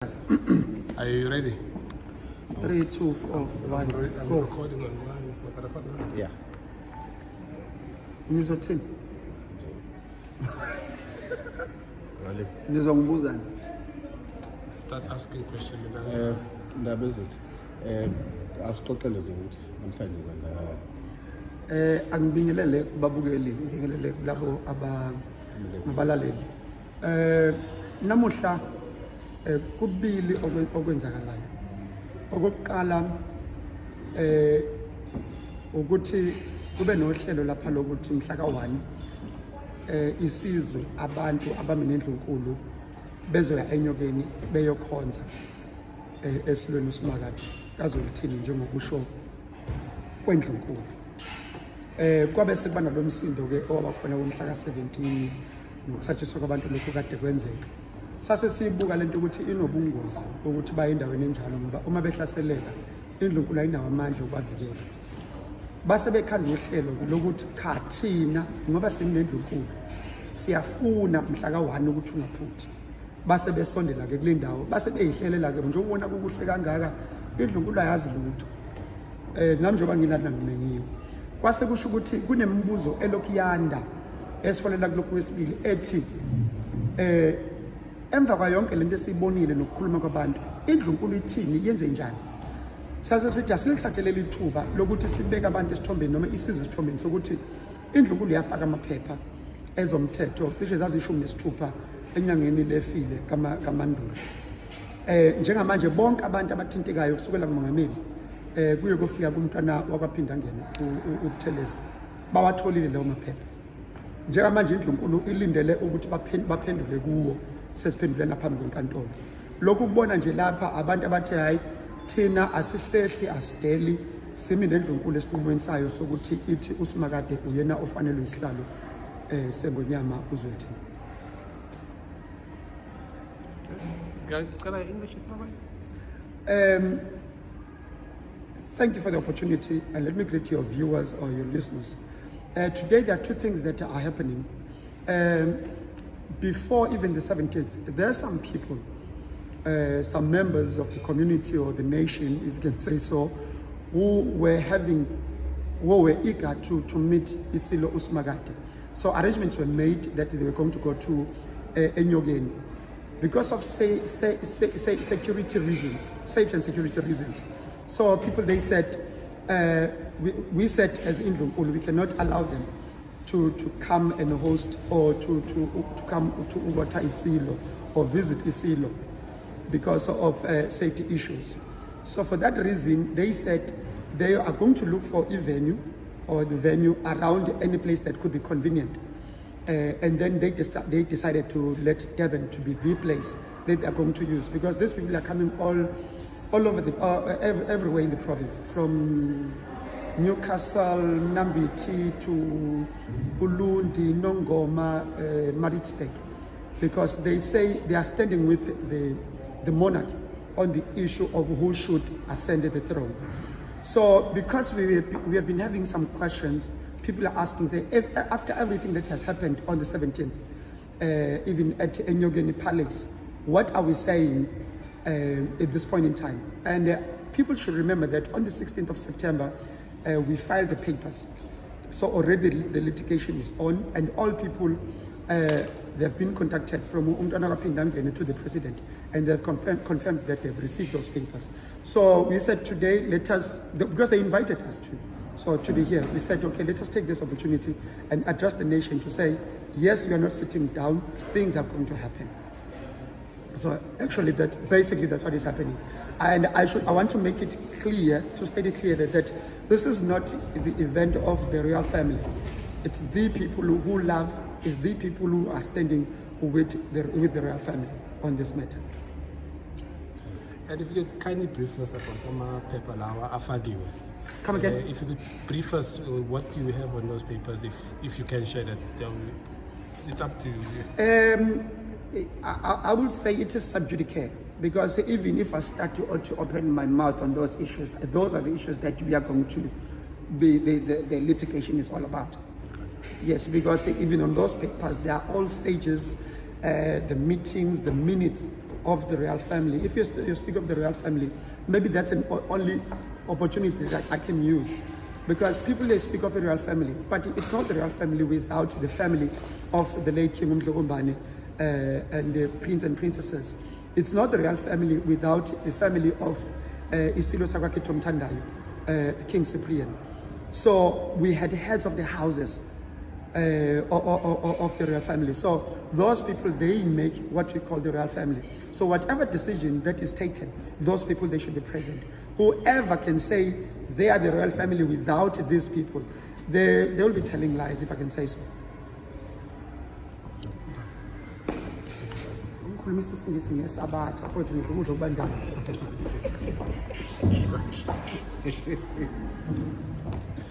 Are you ready? 3, 2, 4, 1, I'm go. recording on one. Was I recording? Yeah. Nizothini? Really? Nizongibuzani? Start asking questions. Ndaba ezithi asixoxele nje ukuthi namhlanje kwenzakala. Angibingelele kubabukeli, ngibingelele kulabo abalaleli. Namuhla kubili okwenzakalayo. Okokuqala ukuthi kube nohlelo lapha lokuthi mhla ka-1 isizwe abantu abamenendlunkulu bezoya enyokeni beyokhonza esilweni uSimakade kazokuthini njengokusho kwendlunkulu. Kwabe sekuba nalomsindo ke owaba khona ngomhla ka-17 nokusatshiswa kwabantu lokhu kade kwenzeka. Sase siyibuka lento ukuthi inobungozi ukuthi baye endaweni enjalo ngoba uma behlaseleka indlunkulu ayinawo amandla okubavikela. Base bekhanda uhlelo lokuthi cha thina ngoba sinendlunkulu siyafuna mhla ka-1 ukuthi ungaphuthi. Base besondela ke kule ndawo base beyihlelela ke nje ubona kukuhle kangaka indlunkulu ayazi lutho. Nami njengoba nginana ngimenyiwe kwase kusho ukuthi kunemibuzo elokuyanda esiholela kulokhu wesibili ethi emva kwa yonke lento esiyibonile nokukhuluma kwabantu indlunkulu ithini yenze njani. Sase sithi asilithathe leli thuba lokuthi sibeke abantu esithombeni noma isizwe esithombeni sokuthi indlunkulu yafaka amaphepha ezomthetho cishe zazi-16 enyangeni lefile kaMandulo. Njengamanje bonke abantu abathintekayo kusukela kumongameli kuye kufika kumntwana wakwaphinda ngene uButhelezi bawatholile lawo maphepha. Njengamanje indlunkulu ilindele ukuthi baphendule kuwo sesiphendulena phambi kwenkantolo. Lokhu kubona nje lapha abantu abathe hayi thina asihlehli asideli simi nendlunkulu esinqumweni sayo sokuthi ithi uSimakade uyena ofanele isihlalo sengonyama uzolithini. English is not Thank you for the opportunity and let me greet your viewers or your listeners. Today there are two things that are happening. Before even the 17th, there are some people, some members of the community or the nation, if you can say so, who were eager to meet Isilo Usimakade. So arrangements were made that they were going to go to Enyogeni. Because of security reasons, safety and security reasons. So people, they said, we said as Indlunkulu, we cannot allow them to come and host or to come to Ugota Isilo or visit Isilo because of safety issues. So for that reason, they said they are going to look for a venue or the venue around any place that could be convenient. And then they decided to let Durban to be the place that they are going to use because these people are coming all over everywhere in the province, from Newcastle, Nambiti to Ulundi, Nongoma, Maritzburg, because they say they are standing with the monarch on the issue of who should ascend the throne. So because we have been having some questions, people are asking, after everything that has happened on the 17th, even at Enyogeni Palace, what are we saying at this point in time? And people should remember that on the 16th of September, we filed the papers. So already the litigation is on, and all people, they have been contacted from Umntwana kaPhindangene to the president, and they have confirmed that they've received those papers. So we said today, because they invited us to be here, we said, okay, let us take this opportunity and address the nation to say, yes, you are not sitting down, things are going to happen. So actually, that's what is happening. And I want to make it clear, to state it clear that this is not the event of the royal family. It's the people who love, it's the people who are standing with the royal family on this matter. And if you could kindly brief us about the paper lawa afagiwe. Come again? If you could brief us what you have on those papers, if you can share that, it's up to you. I would say it is sub judice, because even if I start to open my mouth on those issues, those are the issues that we are going to be, the litigation is all about. Yes, because even on those papers, there are all stages, the meetings, the minutes of the royal family. If you speak of the royal family, maybe that's an only opportunity that I can use. Because people, they speak of a royal family, but it's not the royal family without the family of the late King Umdlogombane and the prince and princesses. It's not the royal family without the family of Isilo Sakwaketo Mthandayo, King Cyprian. So we had heads of the houses of the royal family. So those people, they make what we call the royal family. So whatever decision that is taken, those people, they should be present. Whoever can say they are the royal family without these people, they will be telling lies, if I can say so.